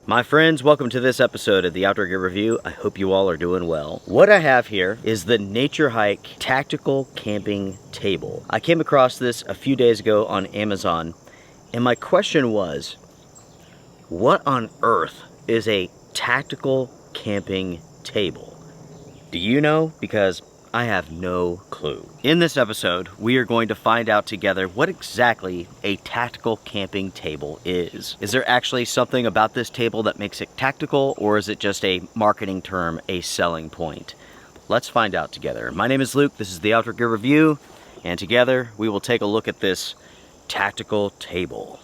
My friends, welcome to this episode of the Outdoor Gear Review. I hope you all are doing well. What I have here is the NatureHike Tactical Camping Table. I came across this a few days ago on Amazon, and my question was, what on earth is a tactical camping table? Do you know? Because I have no clue. In this episode, we are going to find out together what exactly a tactical camping table is. Is there actually something about this table that makes it tactical, or is it just a marketing term, a selling point? Let's find out together. My name is Luke, this is the Outdoor Gear Review, and together we will take a look at this tactical table.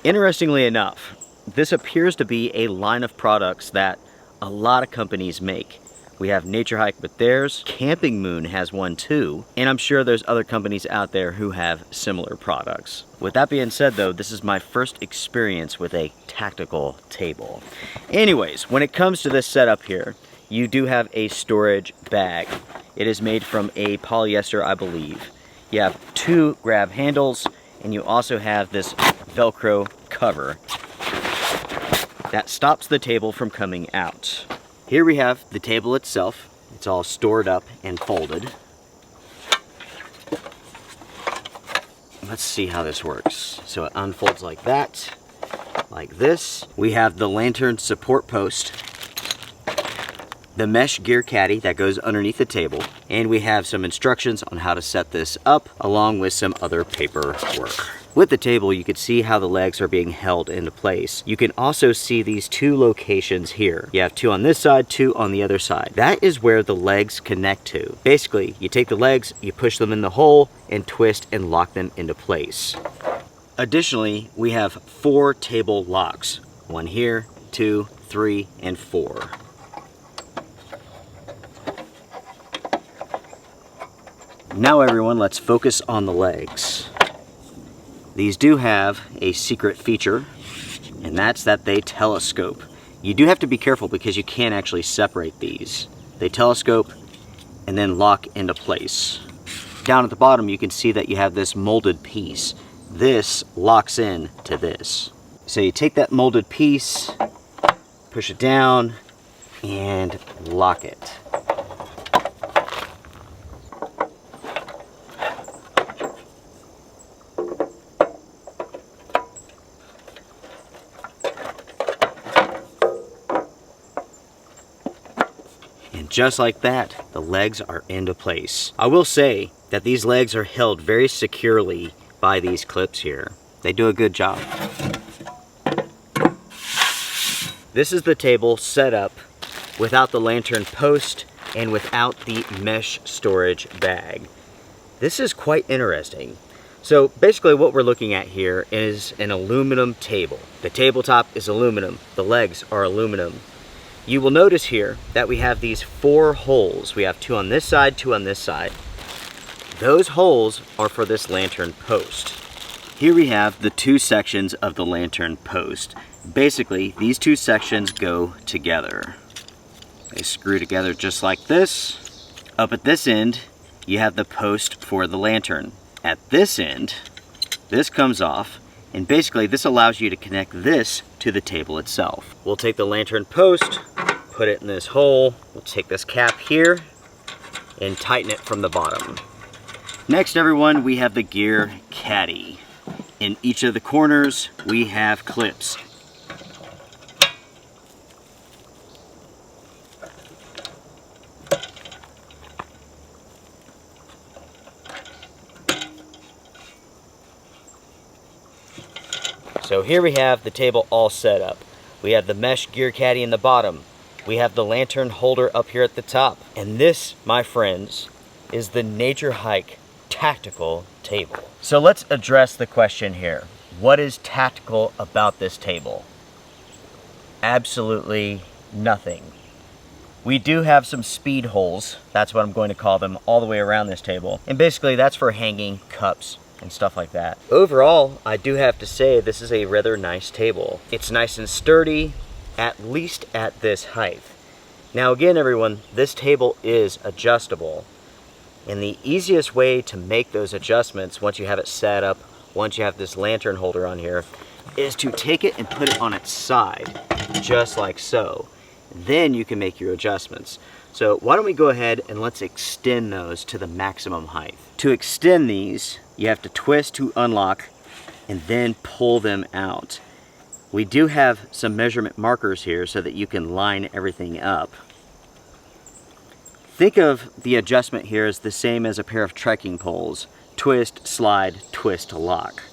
Interestingly enough, this appears to be a line of products that a lot of companies make. We have NatureHike with theirs, Camping Moon has one too, and I'm sure there's other companies out there who have similar products. With that being said though, this is my first experience with a tactical table. Anyways, when it comes to this setup here, you do have a storage bag. It is made from a polyester, I believe. You have two grab handles, and you also have this Velcro cover that stops the table from coming out. Here we have the table itself. It's all stored up and folded. Let's see how this works. So it unfolds like that, like this. We have the lantern support post, the mesh gear caddy that goes underneath the table, and we have some instructions on how to set this up, along with some other paperwork. With the table, you can see how the legs are being held into place. You can also see these two locations here. You have two on this side, two on the other side. That is where the legs connect to. Basically, you take the legs, you push them in the hole, and twist and lock them into place. Additionally, we have 4 table locks. 1 here, 2, 3, and 4. Now everyone, let's focus on the legs. These do have a secret feature, and that's that they telescope. You do have to be careful because you can't actually separate these. They telescope and then lock into place. Down at the bottom, you can see that you have this molded piece. This locks in to this. So you take that molded piece, push it down, and lock it. Just like that, the legs are into place. I will say that these legs are held very securely by these clips here. They do a good job. This is the table set up without the lantern post and without the mesh storage bag. This is quite interesting. So basically what we're looking at here is an aluminum table. The tabletop is aluminum, the legs are aluminum. You will notice here that we have these 4 holes. We have 2 on this side, 2 on this side. Those holes are for this lantern post. Here we have the 2 sections of the lantern post. Basically, these 2 sections go together. They screw together just like this. Up at this end, you have the post for the lantern. At this end, this comes off, and basically this allows you to connect this to the table itself. We'll take the lantern post, put it in this hole. We'll take this cap here and tighten it from the bottom. Next everyone, we have the gear caddy. In each of the corners, we have clips. So here we have the table all set up. We have the mesh gear caddy in the bottom. We have the lantern holder up here at the top. And this, my friends, is the NatureHike Tactical Table. So let's address the question here. What is tactical about this table? Absolutely nothing. We do have some speed holes, that's what I'm going to call them, all the way around this table. And basically that's for hanging cups and stuff like that. Overall, I do have to say this is a rather nice table. It's nice and sturdy, at least at this height. Now again everyone, this table is adjustable. And the easiest way to make those adjustments once you have it set up, once you have this lantern holder on here, is to take it and put it on its side. just like so. Then you can make your adjustments. So why don't we go ahead and let's extend those to the maximum height. To extend these, you have to twist to unlock and then pull them out. We do have some measurement markers here so that you can line everything up. Think of the adjustment here as the same as a pair of trekking poles. Twist, slide, twist, lock.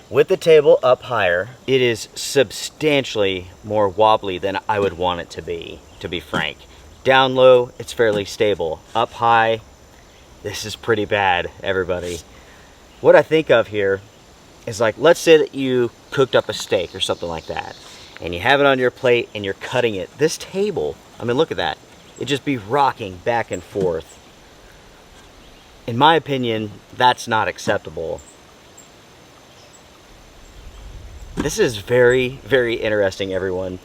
With the table up higher, it is substantially more wobbly than I would want it to be frank. Down low, it's fairly stable. Up high, this is pretty bad, everybody. What I think of here is, like, let's say that you cooked up a steak or something like that, and you have it on your plate and you're cutting it. This table, I mean, look at that. It'd just be rocking back and forth. In my opinion, that's not acceptable. This is very, very interesting, everyone.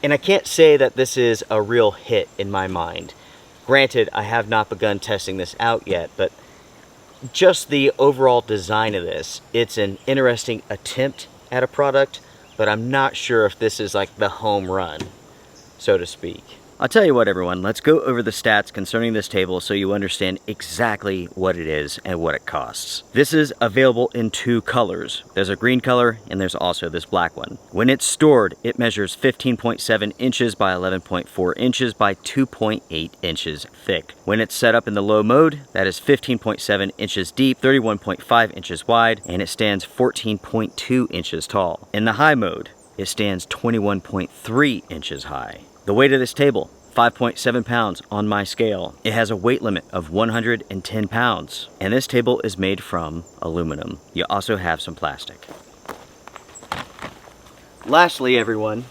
And I can't say that this is a real hit in my mind. Granted, I have not begun testing this out yet, but just the overall design of this, it's an interesting attempt at a product, but I'm not sure if this is like the home run, so to speak. I'll tell you what, everyone, let's go over the stats concerning this table so you understand exactly what it is and what it costs. This is available in 2 colors. There's a green color and there's also this black one. When it's stored, it measures 15.7 inches by 11.4 inches by 2.8 inches thick. When it's set up in the low mode, that is 15.7 inches deep, 31.5 inches wide, and it stands 14.2 inches tall. In the high mode, it stands 21.3 inches high. The weight of this table, 5.7 pounds on my scale. It has a weight limit of 110 pounds. And this table is made from aluminum. You also have some plastic. Lastly, everyone,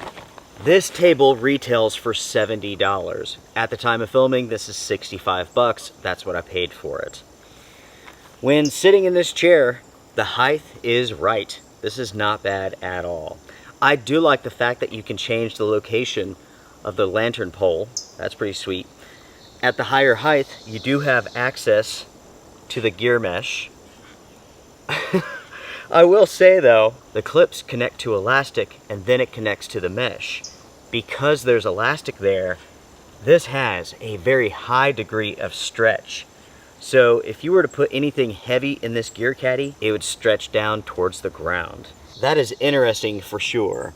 this table retails for $70. At the time of filming, this is 65 bucks. That's what I paid for it. When sitting in this chair, the height is right. This is not bad at all. I do like the fact that you can change the location of the lantern pole. That's pretty sweet. At the higher height, you do have access to the gear mesh. I will say though, the clips connect to elastic and then it connects to the mesh. Because there's elastic there, this has a very high degree of stretch. So if you were to put anything heavy in this gear caddy, it would stretch down towards the ground. That is interesting for sure.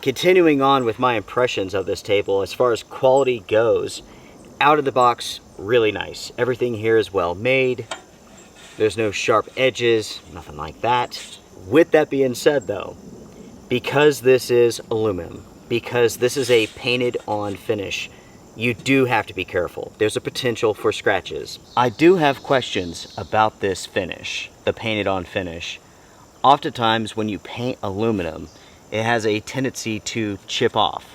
Continuing on with my impressions of this table, as far as quality goes, out of the box, really nice. Everything here is well made. There's no sharp edges, nothing like that. With that being said though, because this is aluminum, because this is a painted on finish, you do have to be careful. There's a potential for scratches. I do have questions about this finish, the painted on finish. Oftentimes when you paint aluminum, it has a tendency to chip off.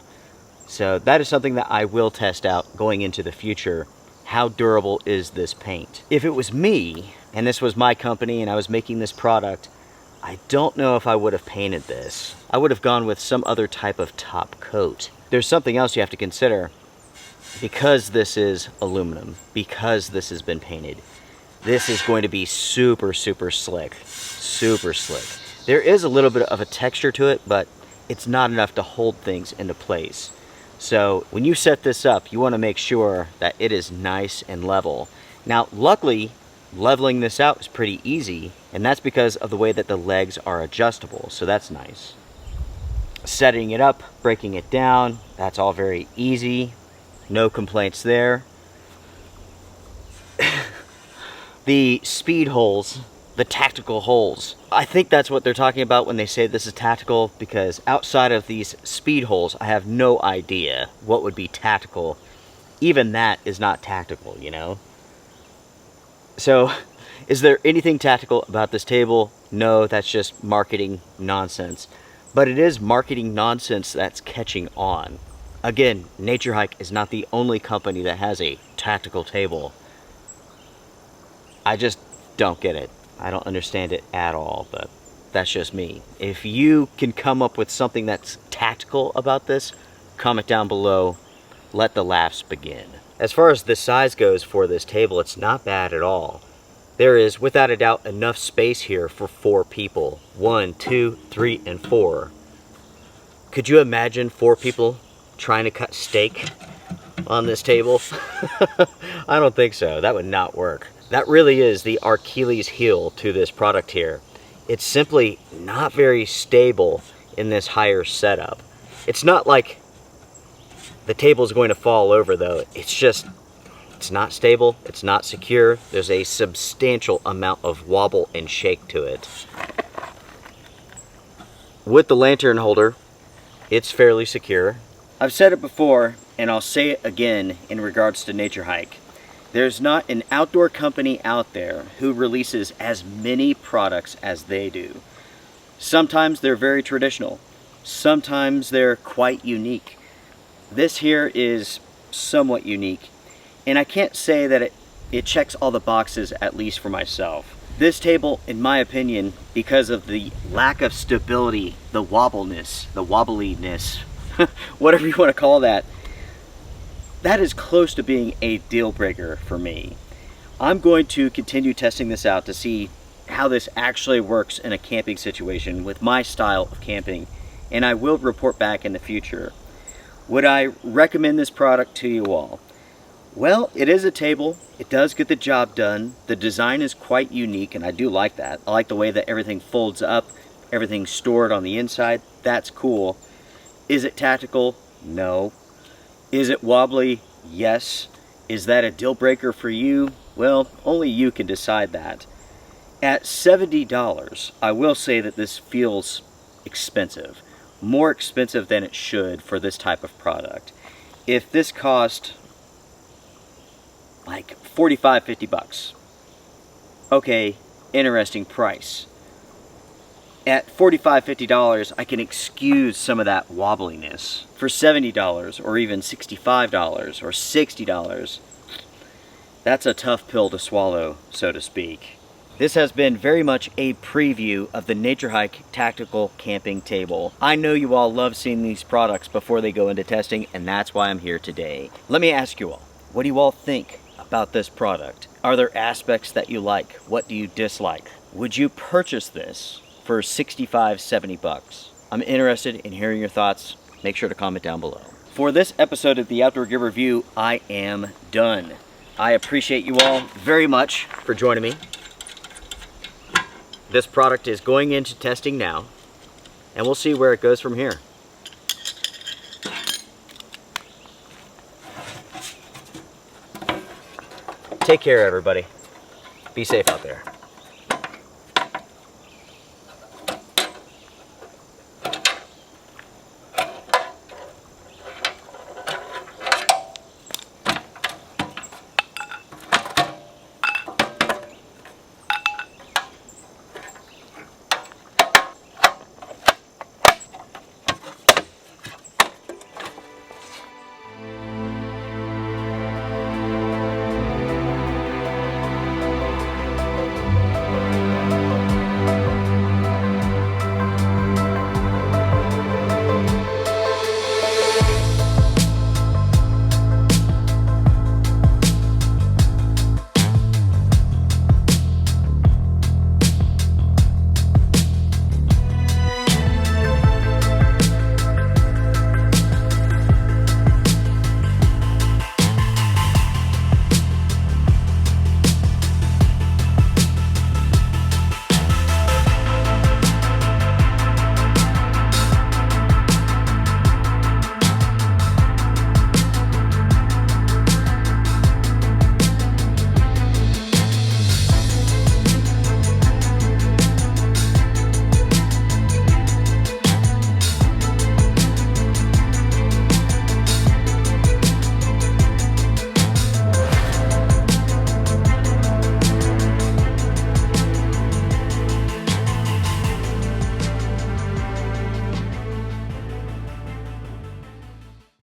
So that is something that I will test out going into the future. How durable is this paint? If it was me, and this was my company and I was making this product, I don't know if I would have painted this. I would have gone with some other type of top coat. There's something else you have to consider. Because this is aluminum, because this has been painted, this is going to be super, super slick. Super slick. There is a little bit of a texture to it, but it's not enough to hold things into place. So when you set this up, you want to make sure that it is nice and level. Now, luckily, leveling this out is pretty easy, and that's because of the way that the legs are adjustable, so that's nice. Setting it up, breaking it down, that's all very easy. No complaints there. The speed holes, the tactical holes. I think that's what they're talking about when they say this is tactical, because outside of these speed holes, I have no idea what would be tactical. Even that is not tactical, you know? So, is there anything tactical about this table? No, that's just marketing nonsense. But it is marketing nonsense that's catching on. Again, NatureHike is not the only company that has a tactical table. I just don't get it. I don't understand it at all, but that's just me. If you can come up with something that's tactical about this, comment down below. Let the laughs begin. As far as the size goes for this table, it's not bad at all. There is, without a doubt, enough space here for 4 people. 1, 2, 3, and 4. Could you imagine 4 people trying to cut steak on this table? I don't think so. That would not work. That really is the Achilles heel to this product here. It's simply not very stable in this higher setup. It's not like the table is going to fall over though. It's not stable, it's not secure. There's a substantial amount of wobble and shake to it. With the lantern holder, it's fairly secure. I've said it before, and I'll say it again in regards to NatureHike. There's not an outdoor company out there who releases as many products as they do. Sometimes they're very traditional. Sometimes they're quite unique. This here is somewhat unique, and I can't say that it checks all the boxes, at least for myself. This table, in my opinion, because of the lack of stability, the wobbliness, whatever you want to call that, that is close to being a deal breaker for me. I'm going to continue testing this out to see how this actually works in a camping situation with my style of camping, and I will report back in the future. Would I recommend this product to you all? Well, it is a table. It does get the job done. The design is quite unique, and I do like that. I like the way that everything folds up, everything's stored on the inside. That's cool. Is it tactical? No. Is it wobbly? Yes. Is that a deal breaker for you? Well, only you can decide that. At $70, I will say that this feels expensive. More expensive than it should for this type of product. If this cost like $45-50, okay, interesting price. At $45-50, I can excuse some of that wobbliness. For $70 or even $65 or $60, that's a tough pill to swallow, so to speak. This has been very much a preview of the NatureHike Tactical Camping Table. I know you all love seeing these products before they go into testing, and that's why I'm here today. Let me ask you all, what do you all think about this product? Are there aspects that you like? What do you dislike? Would you purchase this for $65-70? I'm interested in hearing your thoughts. Make sure to comment down below. For this episode of the Outdoor Gear Review, I am done. I appreciate you all very much for joining me. This product is going into testing now, and we'll see where it goes from here. Take care, everybody. Be safe out there.